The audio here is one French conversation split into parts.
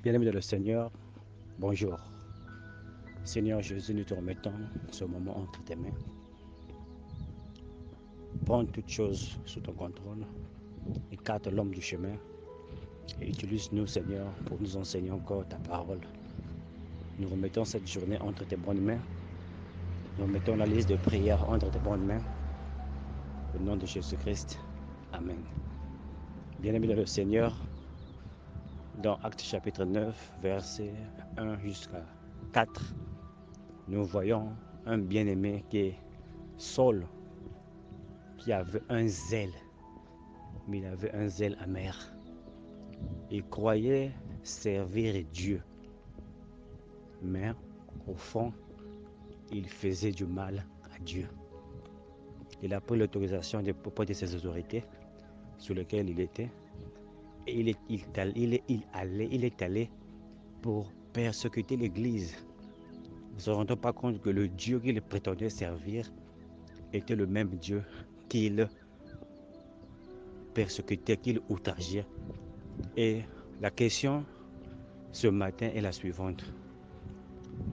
Bien-aimé de le Seigneur, bonjour. Seigneur Jésus, nous te remettons ce moment entre tes mains. Prends toutes choses sous ton contrôle, écarte l'homme du chemin et utilise-nous, Seigneur, pour nous enseigner encore ta parole. Nous remettons cette journée entre tes bonnes mains. Nous remettons la liste de prières entre tes bonnes mains. Au nom de Jésus-Christ, Amen. Bien-aimé de le Seigneur, dans Actes chapitre 9, versets 1 jusqu'à 4, nous voyons un bien-aimé qui est Saul, qui avait un zèle, mais il avait un zèle amer. Il croyait servir Dieu, mais au fond, il faisait du mal à Dieu. Il a pris l'autorisation auprès de ses autorités sur lesquelles il était, et il est allé pour persécuter l'Église, ne se rendant pas compte que le Dieu qu'il prétendait servir était le même Dieu qu'il persécutait, qu'il outrageait. Et la question ce matin est la suivante.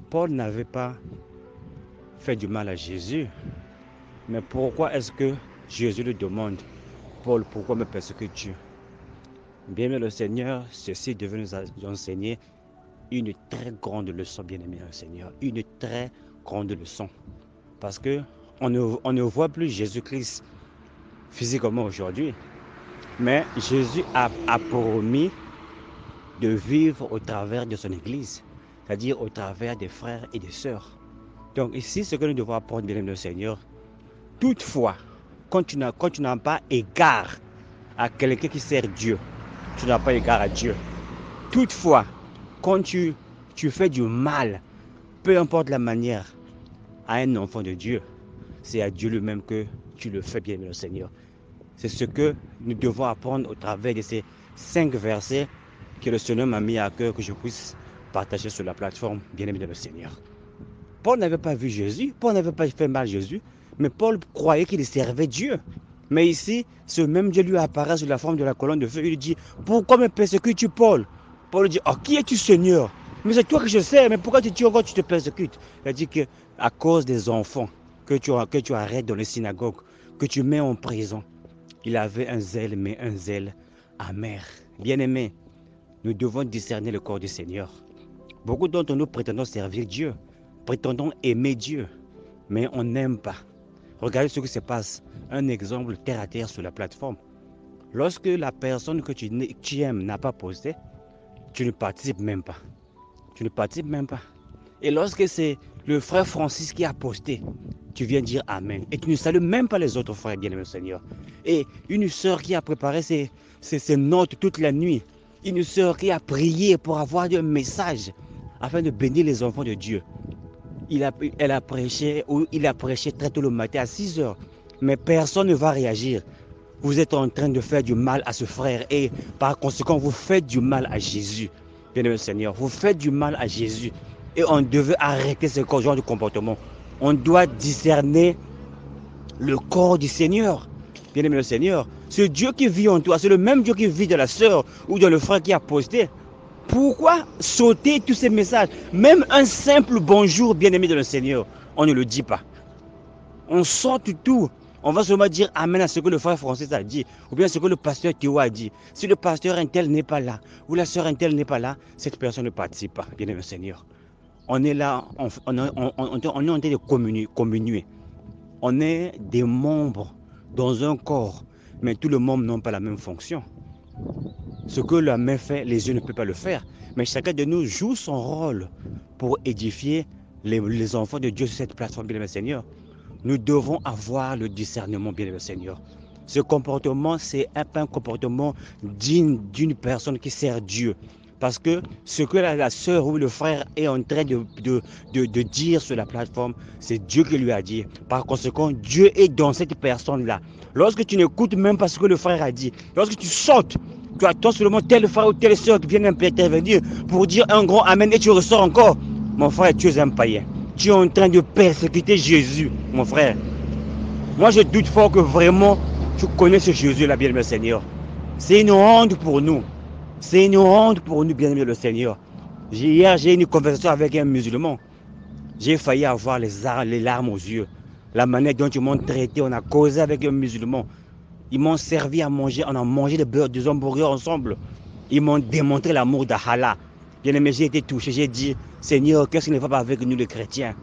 Paul n'avait pas fait du mal à Jésus, mais pourquoi est-ce que Jésus lui demande, Paul, pourquoi me persécutes-tu? Bien-aimé le Seigneur, ceci devait nous enseigner une très grande leçon, bien-aimé le Seigneur, une très grande leçon. Parce que on ne voit plus Jésus-Christ physiquement aujourd'hui, mais Jésus a promis de vivre au travers de son Église, c'est-à-dire au travers des frères et des sœurs. Donc ici, ce que nous devons apprendre, bien-aimé le Seigneur, toutefois, quand tu n'as pas égard à quelqu'un qui sert Dieu, tu n'as pas égard à Dieu. Toutefois, quand tu fais du mal, peu importe la manière, à un enfant de Dieu, c'est à Dieu lui-même que tu le fais, bien-aimé le Seigneur. C'est ce que nous devons apprendre au travers de ces 5 versets que le Seigneur m'a mis à cœur que je puisse partager sur la plateforme, bien-aimé de le Seigneur. Paul n'avait pas vu Jésus, Paul n'avait pas fait mal à Jésus, mais Paul croyait qu'il servait Dieu. Mais ici, ce même Dieu lui apparaît sous la forme de la colonne de feu. Il lui dit, pourquoi me persécutes-tu, Paul? Paul lui dit, oh, qui es-tu, Seigneur? Mais c'est toi que je sais, mais pourquoi tu te persécutes? Il a dit qu'à cause des enfants que tu arrêtes dans les synagogues, que tu mets en prison, il avait un zèle, mais un zèle amer. Bien-aimé, nous devons discerner le corps du Seigneur. Beaucoup d'entre nous prétendons servir Dieu, prétendons aimer Dieu, mais on n'aime pas. Regardez ce qui se passe. Un exemple terre à terre sur la plateforme. Lorsque la personne que tu aimes n'a pas posté, tu ne participes même pas. Tu ne participes même pas. Et lorsque c'est le frère Francis qui a posté, tu viens dire Amen. Et tu ne salues même pas les autres frères, bien-aimés Seigneur. Et une sœur qui a préparé ses notes toute la nuit. Une sœur qui a prié pour avoir un message afin de bénir les enfants de Dieu. Elle a prêché, ou il a prêché très tôt le matin à 6 heures. Mais personne ne va réagir. Vous êtes en train de faire du mal à ce frère et par conséquent, vous faites du mal à Jésus. Bien-aimé Seigneur, vous faites du mal à Jésus. Et on devait arrêter ce genre de comportement. On doit discerner le corps du Seigneur. Bien-aimé le Seigneur, ce Dieu qui vit en toi, c'est le même Dieu qui vit dans la sœur ou dans le frère qui a posté. Pourquoi sauter tous ces messages? Même un simple bonjour, bien-aimé de le Seigneur, on ne le dit pas. On saute tout. On va seulement dire Amen à ce que le frère Francis a dit, ou bien ce que le pasteur Théo a dit. Si le pasteur intel n'est pas là, ou la sœur intel n'est pas là, cette personne ne participe pas, bien-aimé Seigneur. On est là, on est en train de communier. On est des membres dans un corps, mais tous les membres n'ont pas la même fonction. Ce que la main fait, les yeux ne peuvent pas le faire. Mais chacun de nous joue son rôle pour édifier les enfants de Dieu sur cette plateforme, bien-aimé Seigneur. Nous devons avoir le discernement, bien-aimé Seigneur. Ce comportement, c'est un comportement digne d'une personne qui sert Dieu. Parce que ce que la sœur ou le frère est en train de dire sur la plateforme, c'est Dieu qui lui a dit. Par conséquent, Dieu est dans cette personne-là. Lorsque tu n'écoutes même pas ce que le frère a dit, lorsque tu sautes, tu attends seulement tel frère ou telle sœur qui viennent intervenir pour dire un grand Amen et tu ressors encore. Mon frère, tu es un païen. Tu es en train de persécuter Jésus, mon frère. Moi, je doute fort que vraiment tu connais ce Jésus-là, bien-aimé Seigneur. C'est une honte pour nous. C'est une honte pour nous, bien-aimés le Seigneur. Hier, j'ai eu une conversation avec un musulman. J'ai failli avoir les larmes aux yeux. La manière dont ils m'ont traité, on a causé avec un musulman. Ils m'ont servi à manger, on a mangé des beurre, des hamburgers ensemble. Ils m'ont démontré l'amour d'Allah. Bien aimé, j'ai été touché, j'ai dit, Seigneur, qu'est-ce qui ne va pas avec nous les chrétiens?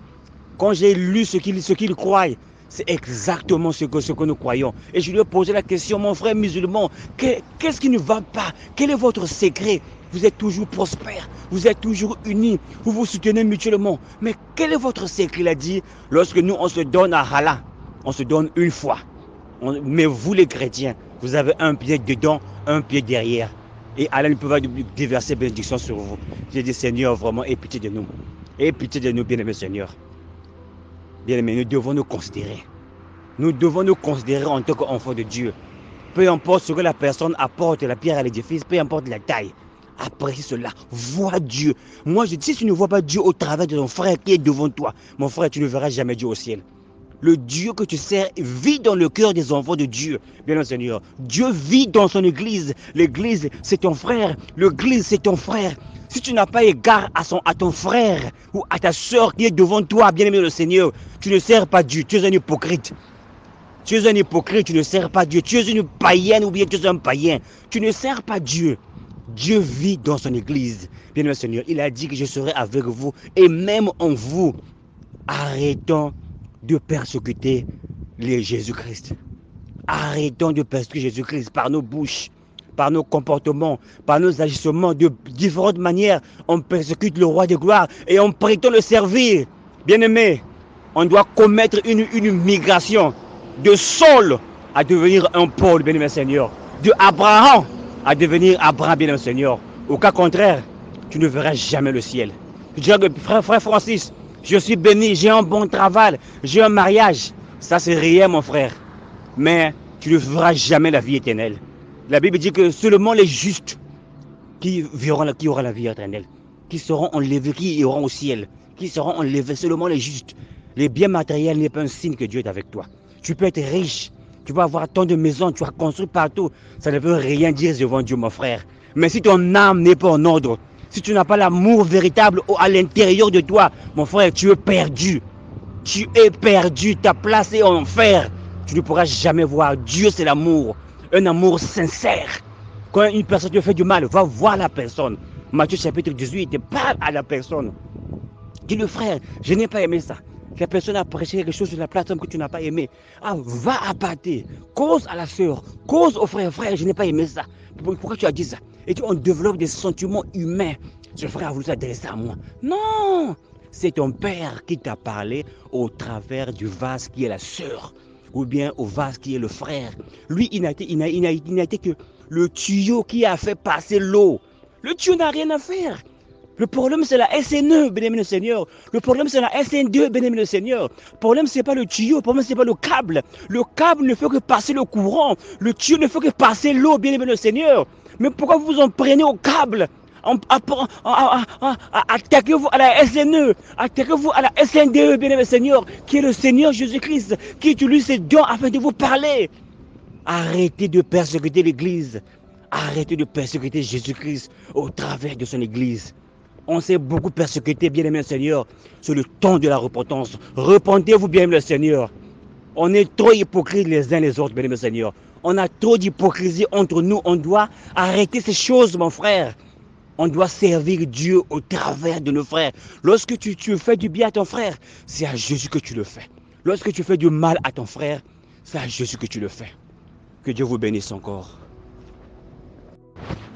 Quand j'ai lu ce qu'ils croient, c'est exactement ce que nous croyons. Et je lui ai posé la question, mon frère musulman, qu'est-ce qui ne va pas? Quel est votre secret? Vous êtes toujours prospère, vous êtes toujours unis, vous vous soutenez mutuellement. Mais quel est votre secret? Il a dit, lorsque nous on se donne à Allah, on se donne une fois. Mais vous les chrétiens, vous avez un pied dedans, un pied derrière. Et Allah ne peut pas déverser bénédiction sur vous. J'ai dit, Seigneur, vraiment, aie pitié de nous. Aie pitié de nous, bien-aimé Seigneur. Bien-aimé, nous devons nous considérer. Nous devons nous considérer en tant qu'enfants de Dieu. Peu importe ce que la personne apporte, la pierre à l'édifice, peu importe la taille. Apprécie cela. Vois Dieu. Moi, je dis, si tu ne vois pas Dieu au travers de ton frère qui est devant toi, mon frère, tu ne verras jamais Dieu au ciel. Le Dieu que tu sers vit dans le cœur des enfants de Dieu. Bien Seigneur, Dieu vit dans son église. L'église, c'est ton frère. L'église, c'est ton frère. Si tu n'as pas égard à ton frère ou à ta soeur qui est devant toi, bien-aimé le Seigneur, tu ne sers pas Dieu. Tu es un hypocrite. Tu es un hypocrite, tu ne sers pas Dieu. Tu es une païenne ou bien tu es un païen. Tu ne sers pas Dieu. Dieu vit dans son église. Bien-aimé Seigneur, il a dit que je serai avec vous et même en vous. Arrêtons de persécuter les Jésus-Christ. Arrêtons de persécuter Jésus-Christ par nos bouches, par nos comportements, par nos agissements de différentes manières. On persécute le roi de gloire et on prétend le servir. Bien-aimé, on doit commettre une migration de Saul à devenir un Paul, bien-aimé Seigneur. De Abraham à devenir Abraham, bien-aimé Seigneur. Au cas contraire, tu ne verras jamais le ciel. Je dirais que frère Francis, je suis béni, j'ai un bon travail, j'ai un mariage. Ça c'est réel mon frère. Mais tu ne verras jamais la vie éternelle. La Bible dit que seulement les justes qui auront la vie éternelle, qui seront enlevés, qui iront au ciel, qui seront enlevés, seulement les justes. Les biens matériels n'est pas un signe que Dieu est avec toi. Tu peux être riche, tu peux avoir tant de maisons, tu as construit partout. Ça ne veut rien dire devant Dieu mon frère. Mais si ton âme n'est pas en ordre, si tu n'as pas l'amour véritable à l'intérieur de toi, mon frère, tu es perdu. Tu es perdu, ta place est en enfer. Tu ne pourras jamais voir. Dieu, c'est l'amour. Un amour sincère. Quand une personne te fait du mal, va voir la personne. Matthieu chapitre 18, te parle à la personne. Dis-le frère, je n'ai pas aimé ça. La personne a prêché quelque chose sur la plateforme que tu n'as pas aimé. Ah, va abattre. Cause à la soeur. Cause au frère. Frère, je n'ai pas aimé ça. Pourquoi tu as dit ça? Et on développe des sentiments humains. Ce frère a voulu s'adresser à moi. Non! C'est ton père qui t'a parlé au travers du vase qui est la sœur. Ou bien au vase qui est le frère. Lui, il n'a été que le tuyau qui a fait passer l'eau. Le tuyau n'a rien à faire. Le problème, c'est la SNE, bénémoine le Seigneur. Le problème, c'est la SN2, bénémoine le Seigneur. Le problème, ce n'est pas le tuyau, le problème, ce n'est pas le câble. Le câble ne fait que passer le courant. Le tuyau ne fait que passer l'eau, bénémoine le Seigneur. Mais pourquoi vous vous en prenez au câble? Attaquez-vous à la SNE, attaquez-vous à la SN2, bénémoine le Seigneur, qui est le Seigneur Jésus-Christ, qui utilise ses dons afin de vous parler. Arrêtez de persécuter l'Église. Arrêtez de persécuter Jésus-Christ au travers de son Église. On s'est beaucoup persécuté, bien-aimé le Seigneur. C'est le temps de la repentance. Repentez-vous, bien-aimé le Seigneur. On est trop hypocrites les uns les autres, bien-aimé le Seigneur. On a trop d'hypocrisie entre nous. On doit arrêter ces choses, mon frère. On doit servir Dieu au travers de nos frères. Lorsque tu fais du bien à ton frère, c'est à Jésus que tu le fais. Lorsque tu fais du mal à ton frère, c'est à Jésus que tu le fais. Que Dieu vous bénisse encore.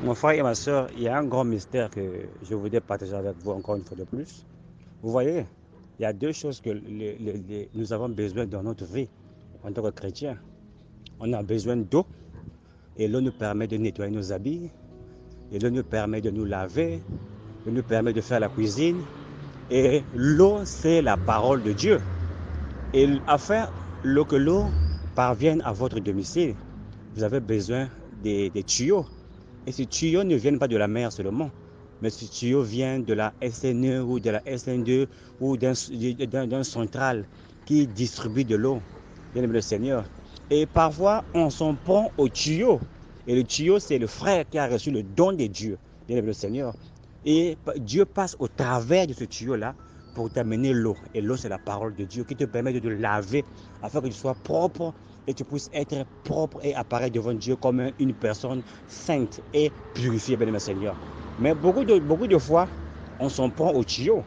Mon frère et ma soeur, il y a un grand mystère que je voudrais partager avec vous encore une fois de plus. Vous voyez, il y a deux choses que nous avons besoin dans notre vie en tant que chrétiens. On a besoin d'eau, et l'eau nous permet de nettoyer nos habits, et l'eau nous permet de nous laver, l'eau nous permet de faire la cuisine. Et l'eau, c'est la parole de Dieu. Et afin que l'eau parvienne à votre domicile, vous avez besoin des tuyaux. Et ces tuyaux ne viennent pas de la mer seulement, mais ces tuyaux viennent de la SNE ou de la SN2 ou d'un central qui distribue de l'eau, bien aimé le Seigneur. Et parfois, on s'en prend aux tuyaux Et le tuyau, c'est le frère qui a reçu le don de Dieu, bien aimé le Seigneur. Et Dieu passe au travers de ce tuyau-là pour t'amener l'eau. Et l'eau, c'est la parole de Dieu qui te permet de te laver afin que tu sois propre et tu puisses être propre et apparaître devant Dieu comme une personne sainte et purifiée, bien aimé Seigneur. Mais beaucoup de fois, on s'en prend au tuyau.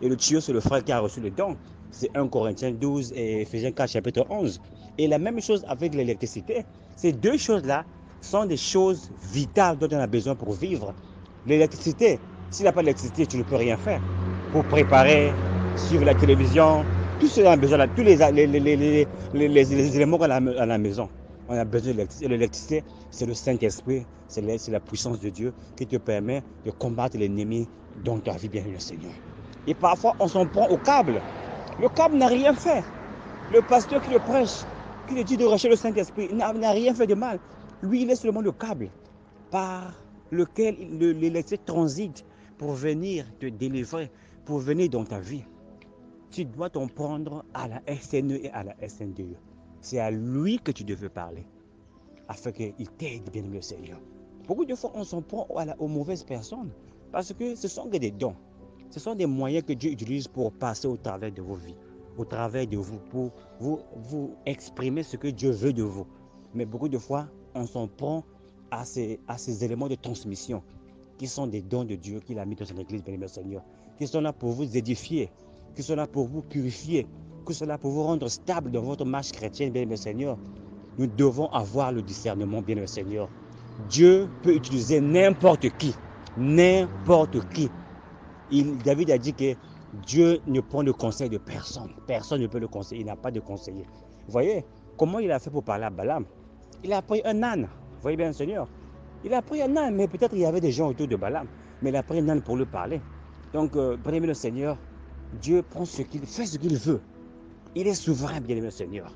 Et le tuyau, c'est le frère qui a reçu le don. C'est 1 Corinthiens 12 et Ephésiens 4, chapitre 11. Et la même chose avec l'électricité. Ces deux choses-là sont des choses vitales dont on a besoin pour vivre. L'électricité, s'il n'y a pas d'électricité, tu ne peux rien faire. Pour préparer, suivre la télévision, tout ce qu'on a besoin, tous les éléments qu'on a à la maison. On a besoin de l'électricité. L'électricité, c'est le Saint-Esprit, c'est la puissance de Dieu qui te permet de combattre l'ennemi dans ta vie, bien le Seigneur. Et parfois, on s'en prend au câble. Le câble n'a rien fait. Le pasteur qui le prêche, qui le dit de racheter le Saint-Esprit, n'a rien fait de mal. Lui, il est seulement le câble par lequel l'électricité transite pour venir te délivrer, pour venir dans ta vie. Tu dois t'en prendre à la SNE et à la SNDE. C'est à lui que tu devais parler, afin qu'il t'aide, bien le Seigneur. Beaucoup de fois, on s'en prend aux mauvaises personnes, parce que ce sont des dons. Ce sont des moyens que Dieu utilise pour passer au travers de vos vies, au travers de vous, pour vous exprimer ce que Dieu veut de vous. Mais beaucoup de fois, on s'en prend à ces éléments de transmission qui sont des dons de Dieu qu'il a mis dans son église, bien-aimé Seigneur, qui sont là pour vous édifier, qui sont là pour vous purifier, qui sont là pour vous rendre stable dans votre marche chrétienne, bien-aimé Seigneur. Nous devons avoir le discernement, bien-aimé Seigneur. Dieu peut utiliser n'importe qui, n'importe qui. David a dit que Dieu ne prend le conseil de personne. Personne ne peut le conseiller. Il n'a pas de conseiller. Vous voyez comment il a fait pour parler à Balaam? Il a pris un âne. Vous voyez bien, Seigneur? Il a pris un âne, mais peut-être il y avait des gens autour de Balaam. Mais il a pris un âne pour lui parler. Donc, bien-aimé le Seigneur, Dieu prend fait ce qu'il veut. Il est souverain, bien-aimé le Seigneur.